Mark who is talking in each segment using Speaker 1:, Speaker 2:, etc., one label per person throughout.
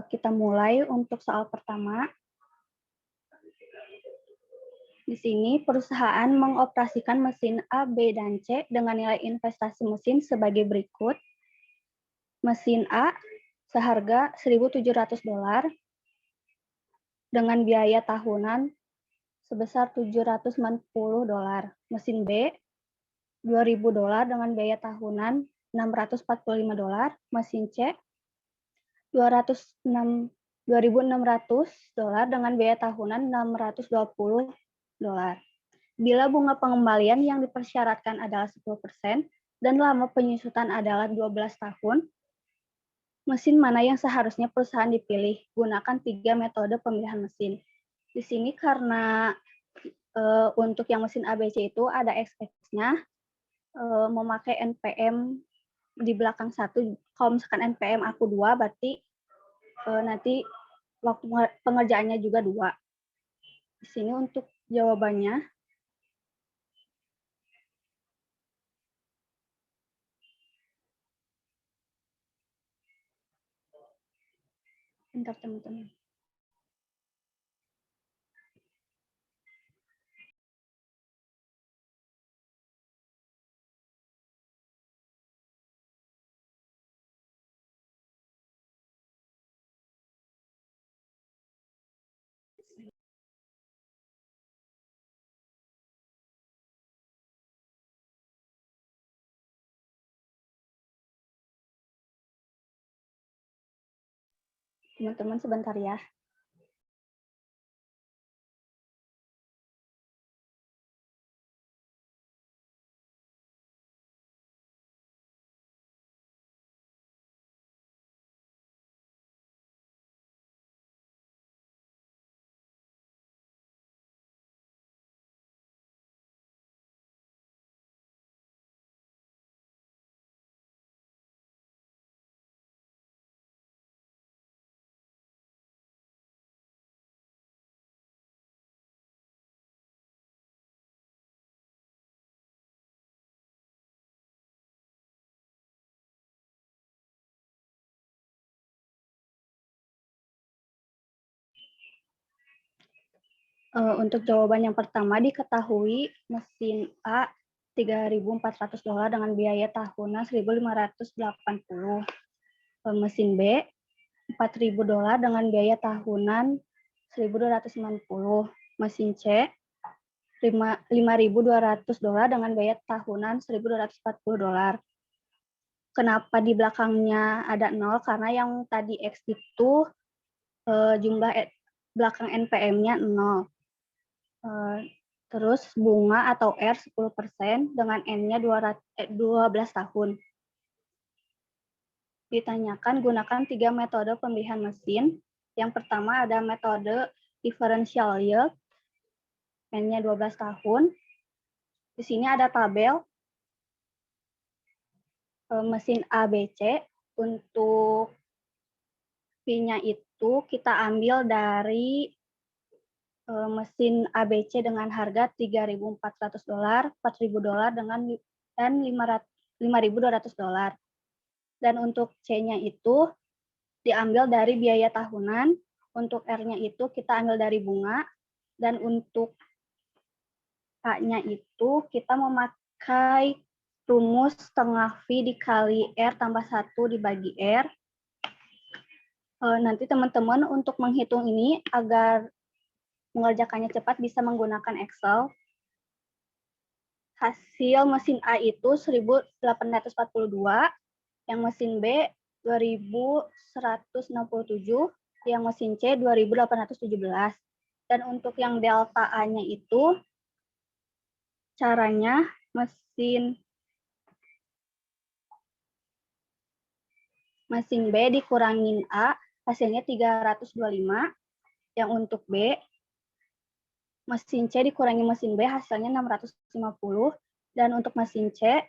Speaker 1: Kita mulai untuk soal pertama. Di sini perusahaan mengoperasikan mesin A, B, dan C dengan nilai investasi mesin sebagai berikut. Mesin A seharga $1.700 dengan biaya tahunan sebesar $790. Mesin B $2.000 dengan biaya tahunan $645. Mesin C $2.600 dengan biaya tahunan $620. Bila bunga pengembalian yang dipersyaratkan adalah 10% dan lama penyusutan adalah 12 tahun, mesin mana yang seharusnya perusahaan dipilih? Gunakan 3 metode pemilihan mesin. Di sini karena untuk yang mesin ABC itu ada XX-nya, memakai NPM di belakang 1. Kalau misalkan NPM aku 2, berarti nanti waktu pengerjaannya juga 2. Di sini untuk jawabannya. Bentar teman-teman. Teman-teman sebentar ya. Untuk jawaban yang pertama, diketahui mesin A $3.400 dengan biaya tahunan $1.580. Mesin B $4.000 dengan biaya tahunan $1.290. Mesin C $5.200 dengan biaya tahunan $1.240. Kenapa di belakangnya ada 0? Karena yang tadi X itu jumlah belakang NPM-nya 0. Terus bunga atau R 10% dengan N-nya 12 tahun. Ditanyakan gunakan 3 metode pemilihan mesin. Yang pertama ada metode differential yield, N-nya 12 tahun. Di sini ada tabel mesin ABC. Untuk P-nya itu kita ambil dari mesin ABC dengan harga $3.400, $4.000 dan $5.200. Dan untuk C-nya itu diambil dari biaya tahunan, untuk R-nya itu kita ambil dari bunga, dan untuk K-nya itu kita memakai rumus setengah V dikali R tambah 1 dibagi R. Nanti teman-teman untuk menghitung ini agar mengerjakannya cepat bisa menggunakan Excel. Hasil mesin A itu 1.842, yang mesin B 2.167, yang mesin C 2.817. Dan untuk yang delta A-nya itu caranya mesin B dikurangin A hasilnya 325, yang untuk B mesin C dikurangi mesin B hasilnya 650, dan untuk mesin C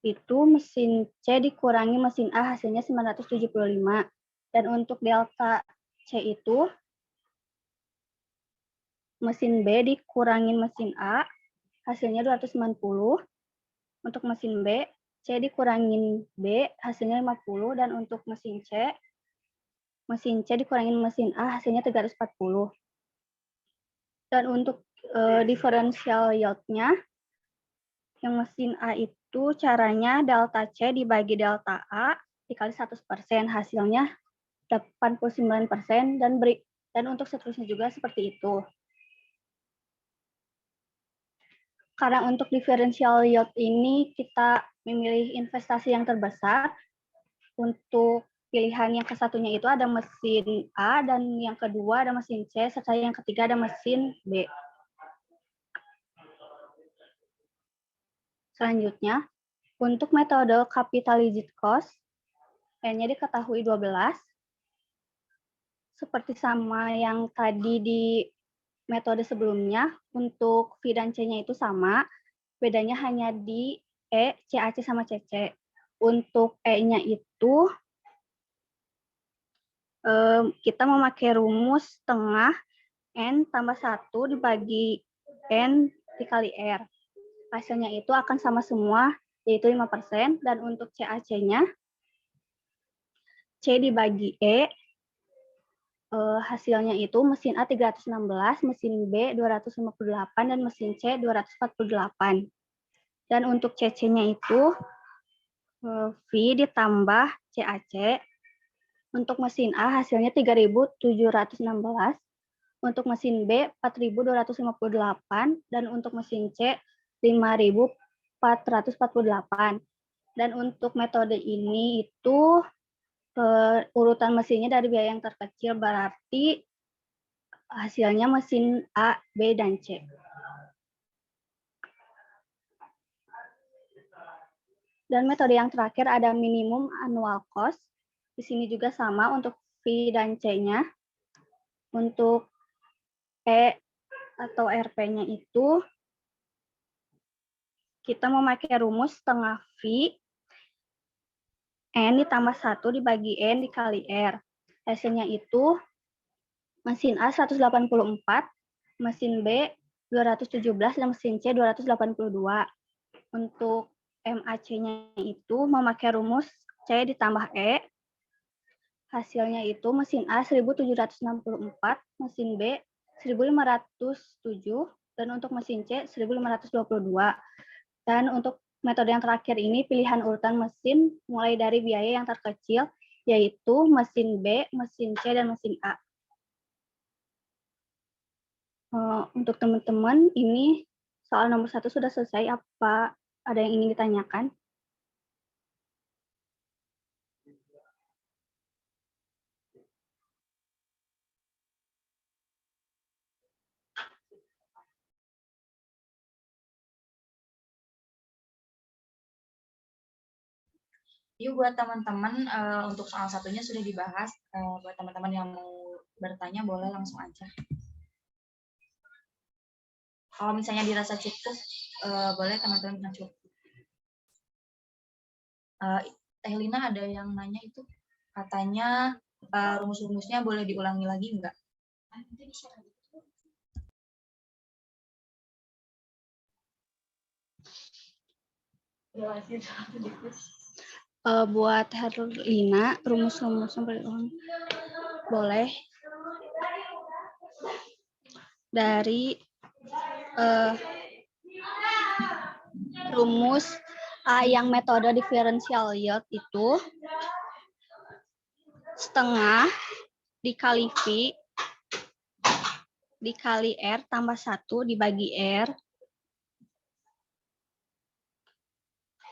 Speaker 1: itu mesin C dikurangi mesin A hasilnya 975, dan untuk delta C itu mesin B dikurangi mesin A hasilnya 290, untuk mesin B C dikurangin B hasilnya 50, dan untuk mesin C mesin C dikurangin mesin A hasilnya 340. Dan untuk differential yield-nya, yang mesin A itu caranya delta C dibagi delta A dikali 100%, hasilnya 89%, dan untuk seterusnya juga seperti itu. Karena untuk differential yield ini kita memilih investasi yang terbesar, untuk pilihan yang kesatunya itu ada mesin A, dan yang kedua ada mesin C, serta yang ketiga ada mesin B. Selanjutnya, untuk metode capitalized cost, N-nya diketahui 12, seperti sama yang tadi di metode sebelumnya. Untuk V dan C-nya itu sama, bedanya hanya di E, CAC sama CC. Untuk E-nya itu kita memakai rumus setengah N tambah 1 dibagi N dikali R. Hasilnya itu akan sama semua, yaitu 5%. Dan untuk CAC-nya, C dibagi E, hasilnya itu mesin A 316, mesin B 258, dan mesin C 248. Dan untuk CC-nya itu V ditambah CAC. Untuk mesin A hasilnya 3.716, untuk mesin B 4.258, dan untuk mesin C 5.448. Dan untuk metode ini itu urutan mesinnya dari biaya yang terkecil, berarti hasilnya mesin A, B, dan C. Dan metode yang terakhir ada minimum annual cost. Di sini juga sama untuk V dan C-nya. Untuk E atau RP-nya itu kita memakai rumus setengah V N ditambah 1 dibagi N dikali R. Hasilnya itu mesin A 184, mesin B 217, dan mesin C 282. Untuk MAC-nya itu memakai rumus C ditambah E. Hasilnya itu mesin A 1764, mesin B 1507, dan untuk mesin C 1522. Dan untuk metode yang terakhir ini pilihan urutan mesin mulai dari biaya yang terkecil, yaitu mesin B, mesin C, dan mesin A. Untuk teman-teman, ini soal nomor 1 sudah selesai. Apa ada yang ingin ditanyakan?
Speaker 2: Yuk buat teman-teman, untuk soal satunya sudah dibahas. Buat teman-teman yang mau bertanya boleh langsung aja. Kalau misalnya dirasa cukup, boleh teman-teman bilang cukup. Teh Lina ada yang nanya itu, katanya rumus-rumusnya boleh diulangi lagi enggak?
Speaker 1: Buat Herlina, rumus-rumusnya boleh dari rumus A yang metode differential yield itu setengah dikali V dikali R tambah 1 dibagi R.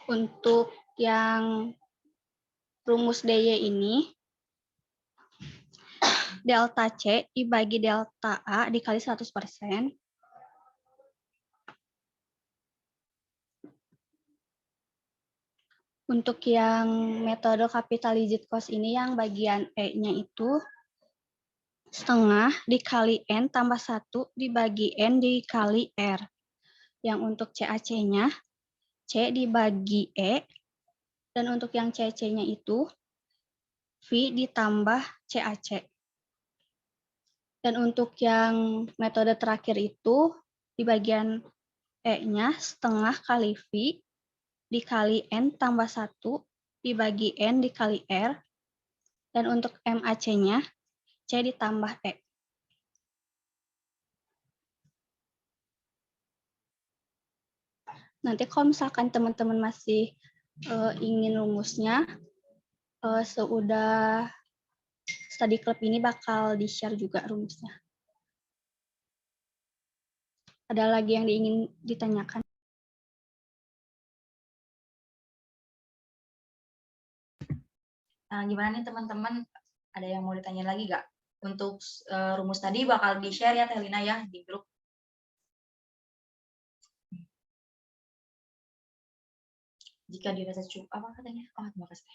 Speaker 1: Untuk yang rumus DY ini, delta C dibagi delta A dikali 100%. Untuk yang metode capitalized cost ini, yang bagian E-nya itu setengah dikali N tambah 1 dibagi N dikali R. Yang untuk CAC-nya, C dibagi E. Dan untuk yang CC-nya itu, V ditambah CAC. Dan untuk yang metode terakhir itu, di bagian E-nya setengah kali V dikali N tambah 1 dibagi N dikali R. Dan untuk MAC-nya, C ditambah E. Nanti kalau misalkan teman-teman masih ingin rumusnya, seudah study club ini bakal di-share juga rumusnya. Ada lagi yang ingin ditanyakan?
Speaker 2: Gimana nih teman-teman? Ada yang mau ditanya lagi nggak? Untuk rumus tadi bakal di-share ya Teh Lina ya di grup. Jika dirasa cukup, apa katanya? Oh, terima kasih.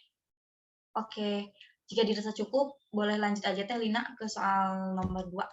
Speaker 2: Oke, jika dirasa cukup, boleh lanjut aja Teh Lina ke soal nomor 2.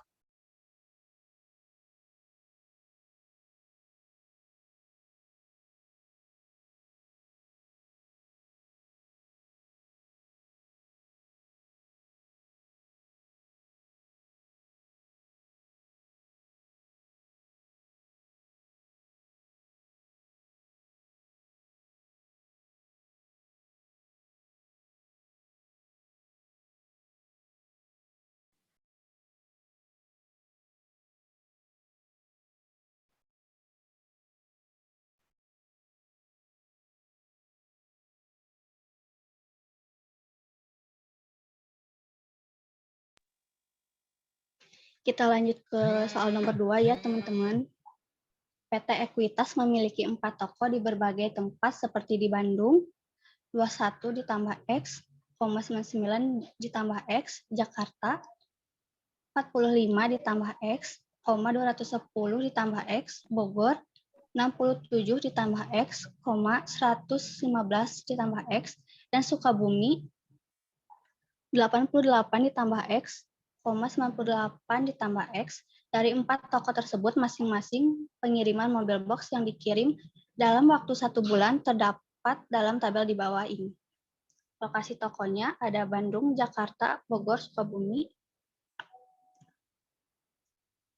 Speaker 1: Kita lanjut ke soal nomor 2 ya teman-teman. PT Ekuitas memiliki 4 toko di berbagai tempat seperti di Bandung, 21 ditambah X, 99 ditambah X, Jakarta, 45 ditambah X, 210 ditambah X, Bogor, 67 ditambah X, 115 ditambah X, dan Sukabumi, 88 ditambah X, 98 ditambah X. Dari 4 toko tersebut masing-masing pengiriman mobil box yang dikirim dalam waktu 1 bulan terdapat dalam tabel di bawah ini. Lokasi tokonya ada Bandung, Jakarta, Bogor, Sukabumi.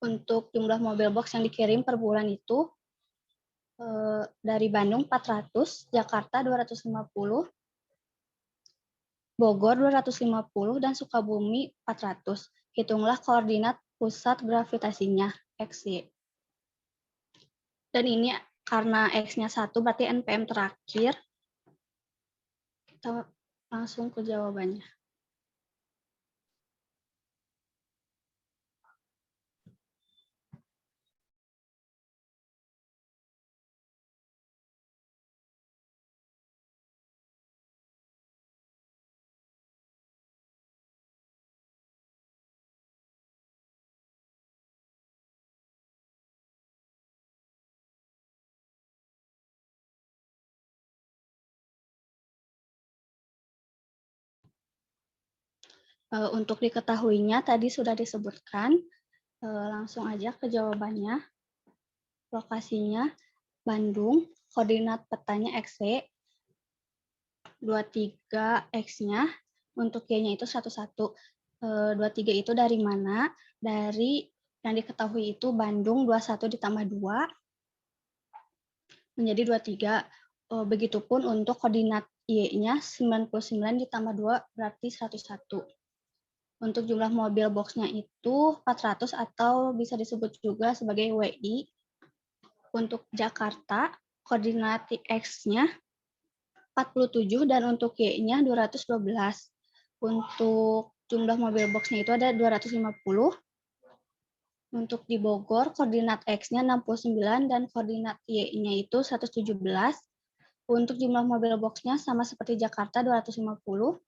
Speaker 1: Untuk jumlah mobil box yang dikirim per bulan itu dari Bandung 400, Jakarta 250, Bogor 250, dan Sukabumi 400. Hitunglah koordinat pusat gravitasinya, X, Y. Dan ini karena X-nya 1, berarti NPM terakhir. Kita langsung ke jawabannya. Untuk diketahuinya tadi sudah disebutkan, langsung aja ke jawabannya. Lokasinya Bandung, koordinat petanya XY, 23 X-nya, untuk Y-nya itu 11. 23 itu dari mana? Dari yang diketahui itu Bandung 21 ditambah 2 menjadi 23. Begitupun untuk koordinat Y-nya 99 ditambah 2 berarti 101. Untuk jumlah mobil box-nya itu 400 atau bisa disebut juga sebagai WI. Untuk Jakarta, koordinat X-nya 47 dan untuk Y-nya 212. Untuk jumlah mobil box-nya itu ada 250. Untuk di Bogor, koordinat X-nya 69 dan koordinat Y-nya itu 117. Untuk jumlah mobil box-nya sama seperti Jakarta 250.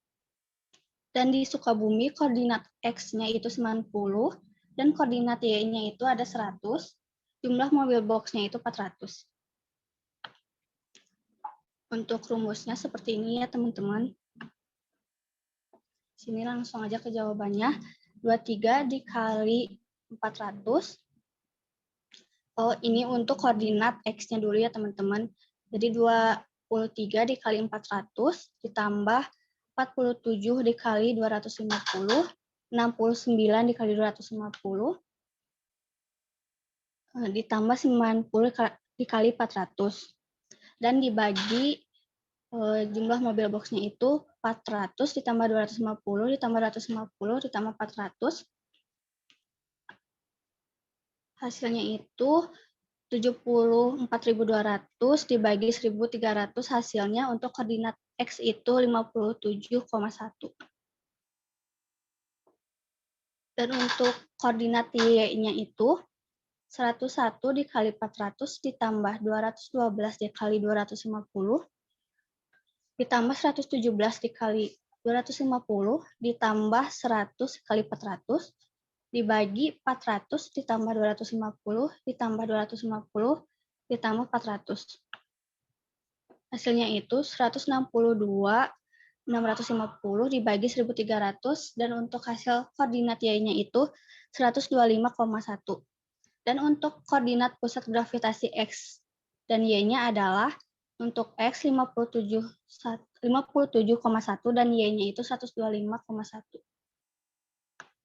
Speaker 1: Dan di Sukabumi, koordinat X-nya itu 90 dan koordinat Y-nya itu ada 100. Jumlah mobil box-nya itu 400. Untuk rumusnya seperti ini ya teman-teman. Sini langsung aja ke jawabannya. 23 dikali 400. Oh, ini untuk koordinat X-nya dulu ya teman-teman. Jadi 23 dikali 400 ditambah 47 dikali 250, 69 dikali 250, ditambah 90 dikali 400. Dan dibagi jumlah mobil box-nya itu 400 ditambah 250 ditambah 250 ditambah 400. Hasilnya itu 74.200 dibagi 1.300, hasilnya untuk koordinat X itu 57,1. Dan untuk koordinat Y-nya itu 101 dikali 400 ditambah 212 dikali 250 ditambah 117 dikali 250 ditambah 100 kali 400 dibagi 400 ditambah 250 ditambah 250 ditambah 400. Hasilnya itu 162.650 dibagi 1.300, dan untuk hasil koordinat Y-nya itu 125,1. Dan untuk koordinat pusat gravitasi X dan Y-nya adalah untuk X 57,1 dan Y-nya itu 125,1.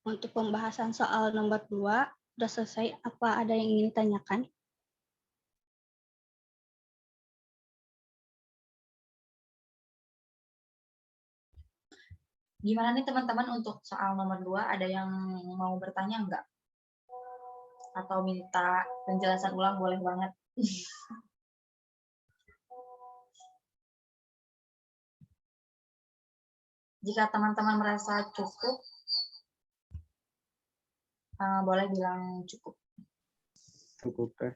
Speaker 1: Untuk pembahasan soal nomor 2 sudah selesai. Apa ada yang ingin ditanyakan?
Speaker 2: Gimana nih teman-teman untuk soal nomor 2, ada yang mau bertanya enggak? Atau minta penjelasan ulang boleh banget. Jika teman-teman merasa cukup, boleh bilang cukup.
Speaker 3: Cukup teh.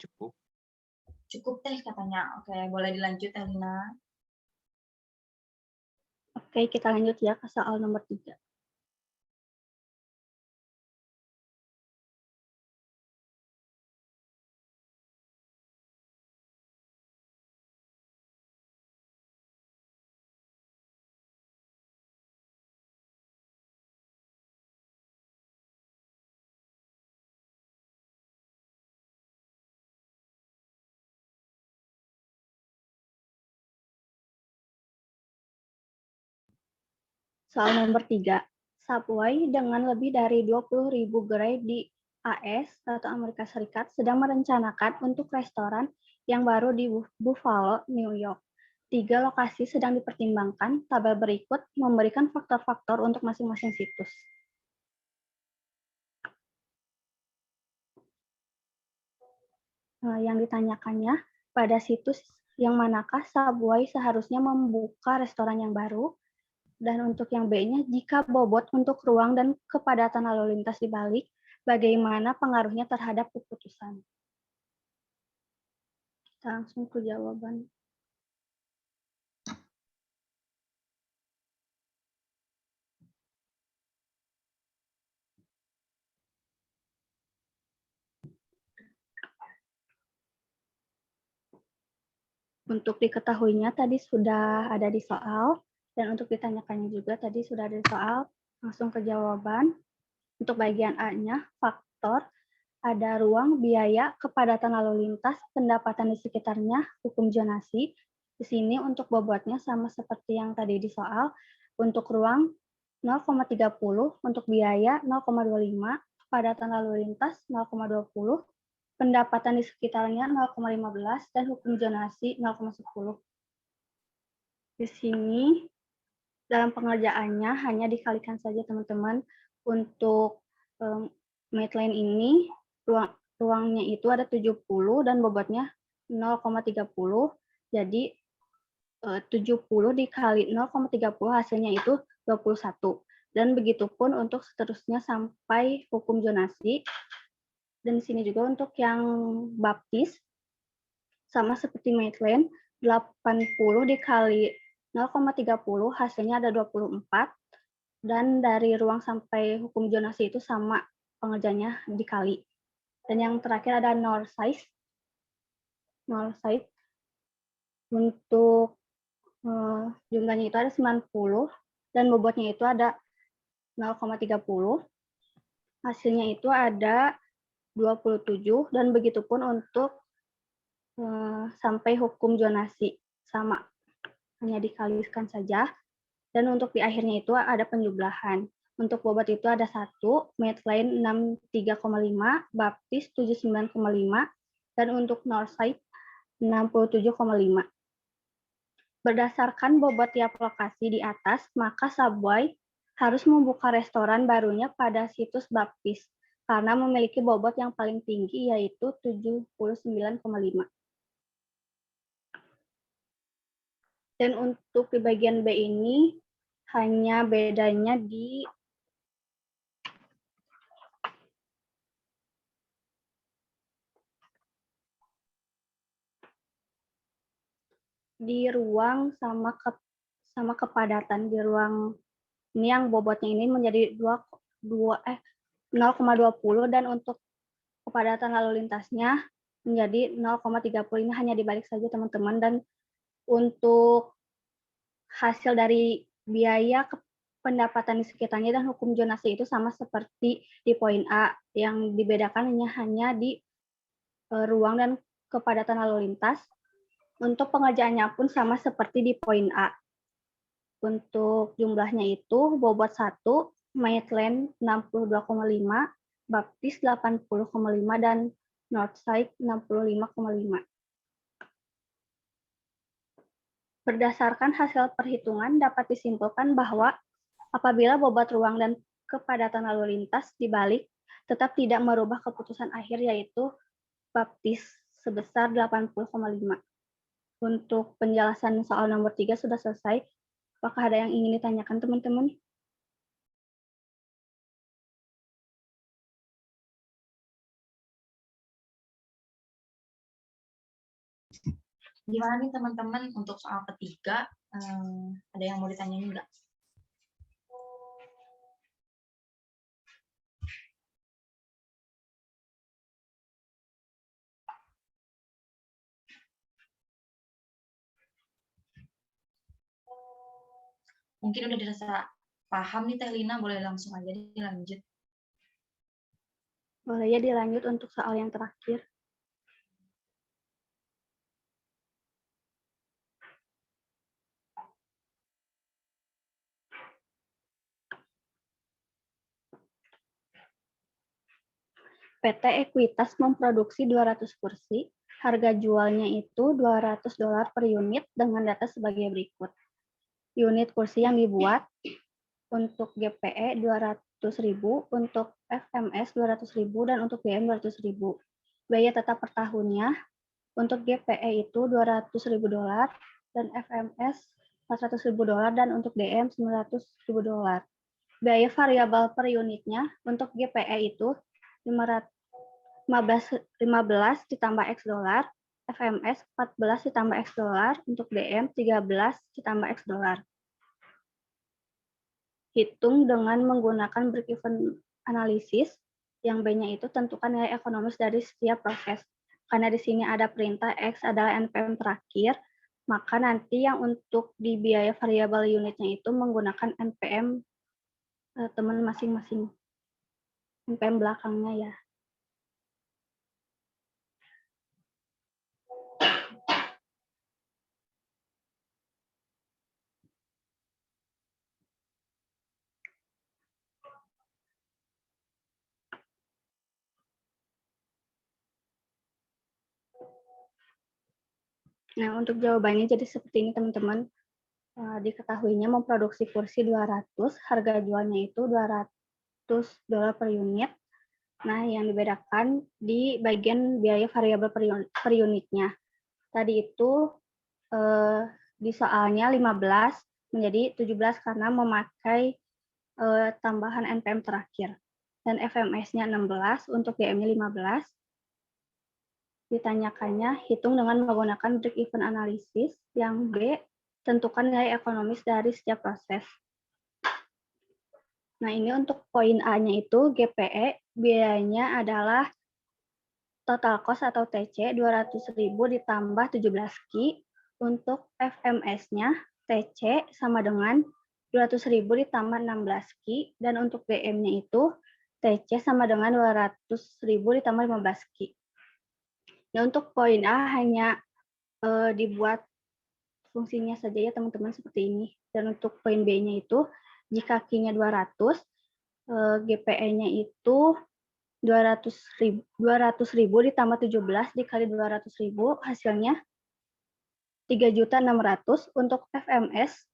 Speaker 3: Cukup.
Speaker 2: Cukup teh katanya. Oke, boleh dilanjut Elina.
Speaker 1: Oke, kita lanjut ya ke soal nomor 3. Soal nomor 3. Subway dengan lebih dari 20.000 gerai di AS atau Amerika Serikat sedang merencanakan untuk restoran yang baru di Buffalo, New York. 3 lokasi sedang dipertimbangkan. Tabel berikut memberikan faktor-faktor untuk masing-masing situs. Yang ditanyakannya, pada situs yang manakah Subway seharusnya membuka restoran yang baru? Dan untuk yang B-nya, jika bobot untuk ruang dan kepadatan lalu lintas dibalik, bagaimana pengaruhnya terhadap keputusan? Kita langsung ke jawaban. Untuk diketahuinya tadi sudah ada di soal, dan untuk ditanyakannya juga tadi sudah ada di soal. Langsung ke jawaban. Untuk bagian A-nya, faktor ada ruang, biaya, kepadatan lalu lintas, pendapatan di sekitarnya, hukum zonasi. Di sini untuk bobotnya sama seperti yang tadi di soal. Untuk ruang 0,30, untuk biaya 0,25, kepadatan lalu lintas 0,20, pendapatan di sekitarnya 0,15, dan hukum zonasi 0,10. Di sini dalam pengerjaannya hanya dikalikan saja teman-teman. Untuk midline ini ruangnya itu ada 70 dan bobotnya 0,30. Jadi 70 dikali 0,30 hasilnya itu 21. Dan begitupun untuk seterusnya sampai hukum zonasi. Dan di sini juga untuk yang baptis sama seperti midline, 80 dikali 0,30 hasilnya ada 24. Dan dari ruang sampai hukum zonasi itu sama pengerjaannya dikali. Dan yang terakhir ada null size. Null size untuk jumlahnya itu ada 90 dan bobotnya itu ada 0,30. Hasilnya itu ada 27 dan begitupun untuk sampai hukum zonasi sama, hanya dikalikan saja. Dan untuk di akhirnya itu ada penjumlahan. Untuk bobot itu ada 1, midline 63,5, baptis 79,5, dan untuk null site 67,5. Berdasarkan bobot tiap lokasi di atas, maka Subway harus membuka restoran barunya pada situs Baptis karena memiliki bobot yang paling tinggi yaitu 79,5. Dan untuk di bagian B ini hanya bedanya di ruang sama kepadatan. Di ruang ini yang bobotnya ini menjadi 0,20 dan untuk kepadatan lalu lintasnya menjadi 0,30. Ini hanya dibalik saja teman-teman. Dan untuk hasil dari biaya pendapatan di sekitarnya dan hukum zonasi itu sama seperti di poin A. Yang dibedakan hanya di ruang dan kepadatan lalu lintas. Untuk pengerjaannya pun sama seperti di poin A. Untuk jumlahnya itu bobot 1, Maitland 62,5, Baptis 80,5, dan Northside 65,5. Berdasarkan hasil perhitungan dapat disimpulkan bahwa apabila bobot ruang dan kepadatan lalu lintas dibalik, tetap tidak merubah keputusan akhir yaitu Baptis sebesar 80,5. Untuk penjelasan soal nomor 3 sudah selesai. Apakah ada yang ingin ditanyakan teman-teman?
Speaker 2: Gimana nih teman-teman untuk soal ketiga? Ada yang mau ditanyain nggak? Mungkin udah dirasa paham nih Teh Lina, boleh langsung aja dilanjut.
Speaker 1: Boleh ya dilanjut untuk soal yang terakhir. PT Equitas memproduksi 200 kursi, harga jualnya itu $200 per unit dengan data sebagai berikut. Unit kursi yang dibuat untuk GPE 200.000, untuk FMS 200.000, dan untuk DM 200.000. Biaya tetap per tahunnya untuk GPE itu $200.000 dan FMS $400.000 dan untuk DM $900.000. Biaya variabel per unitnya untuk GPE itu 15 ditambah X dolar, FMS 14 ditambah X dolar, untuk DM 13 ditambah X dolar. Hitung dengan menggunakan break-even analysis, yang B-nya itu tentukan nilai ekonomis dari setiap proses. Karena di sini ada perintah X adalah NPM terakhir, maka nanti yang untuk di biaya variabel unitnya itu menggunakan NPM teman masing-masing. NPM belakangnya ya. Nah, untuk jawabannya jadi seperti ini teman-teman. Diketahuinya memproduksi kursi 200, harga jualnya itu $200 per unit. Nah, yang dibedakan di bagian biaya variabel per unitnya. Tadi itu di soalnya 15 menjadi 17 karena memakai tambahan NPM terakhir. Dan FMS-nya 16, untuk DM-nya 15. Ditanyakannya, hitung dengan menggunakan break-even analysis. Yang B, tentukan nilai ekonomis dari setiap proses. Nah, ini untuk poin A-nya itu GPE, biayanya adalah total cost atau TC 200.000 ditambah 17 Ki. Untuk FMS-nya TC sama dengan 200.000 ditambah 16 Ki. Dan untuk DM-nya itu TC sama dengan 200.000 ditambah 15 Ki. Nah, untuk poin A hanya dibuat fungsinya saja ya teman-teman seperti ini. Dan untuk poin B-nya itu jika Q-nya 200, GPE-nya itu 200.000 ditambah 17 dikali 200.000 hasilnya 3.600.000. Untuk FMS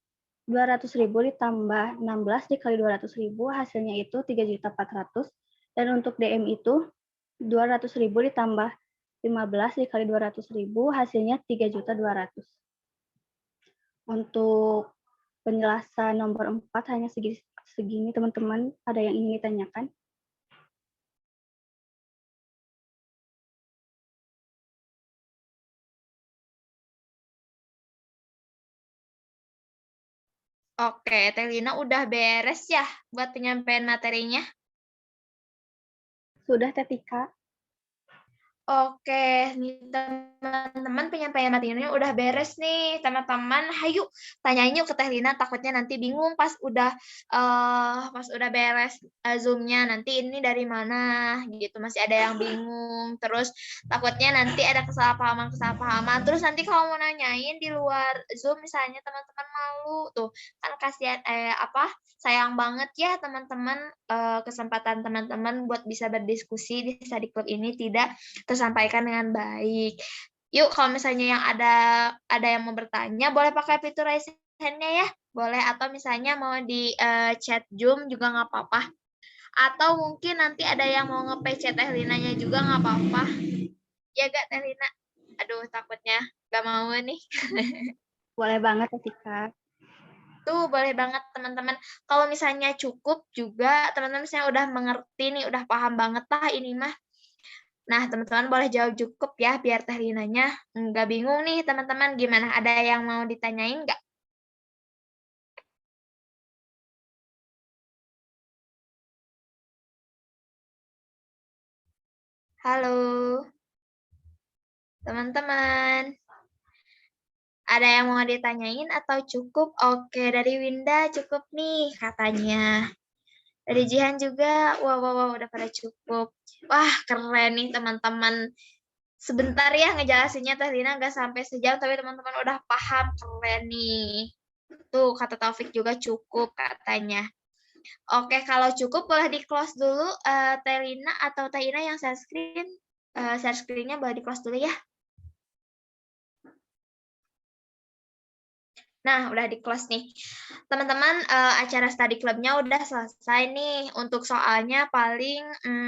Speaker 1: 200.000 ditambah 16 dikali 200.000 hasilnya itu 3.400.000. Dan untuk DM itu 200.000 ditambah 15 dikali 200.000 hasilnya 3.200.000. Untuk penjelasan nomor 4 hanya segini teman-teman. Ada yang ingin ditanyakan?
Speaker 4: Oke, Teh Lina udah beres ya buat penyampaian materinya?
Speaker 1: Sudah, Teh Tika?
Speaker 4: Oke, nih teman-teman penyampaian materinya udah beres nih, teman-teman. Hayu tanyain yuk ke Teh Lina, takutnya nanti bingung pas udah beres Zoom-nya. Nanti ini dari mana gitu, masih ada yang bingung. Terus takutnya nanti ada kesalahpahaman. Terus nanti kalau mau nanyain di luar Zoom misalnya teman-teman malu tuh. Kan kasihan sayang banget ya teman-teman, kesempatan teman-teman buat bisa berdiskusi di study club ini tidak tersampaikan dengan baik. Yuk, kalau misalnya yang ada yang mau bertanya, boleh pakai fitur raise hand-nya ya, boleh. Atau misalnya mau di chat Zoom juga nggak apa-apa. Atau mungkin nanti ada yang mau nge-PC Teh Linanya juga nggak apa-apa. Ya gak, Teh Lina? Aduh, takutnya nggak mau nih.
Speaker 1: Boleh banget, Teh Tika.
Speaker 4: Tuh, boleh banget teman-teman. Kalau misalnya cukup juga, teman-teman misalnya udah mengerti nih, udah paham banget lah ini mah. Nah, teman-teman boleh jawab cukup ya, biar Teh Linanya nggak bingung nih, teman-teman. Gimana, ada yang mau ditanyain nggak? Halo, teman-teman. Ada yang mau ditanyain atau cukup? Oke, dari Winda cukup nih katanya. Dari Jihan juga, wah, udah pada cukup. Wah, keren nih teman-teman. Sebentar ya ngejelasinnya, Teh Lina nggak sampai sejam, tapi teman-teman udah paham, keren nih. Tuh, kata Taufik juga cukup katanya. Oke, kalau cukup boleh di-close dulu, Teh Lina atau Teh Ina yang share screen. Share screen-nya boleh di-close dulu ya. Nah, udah di-close nih. Teman-teman, acara study club-nya udah selesai nih. Untuk soalnya paling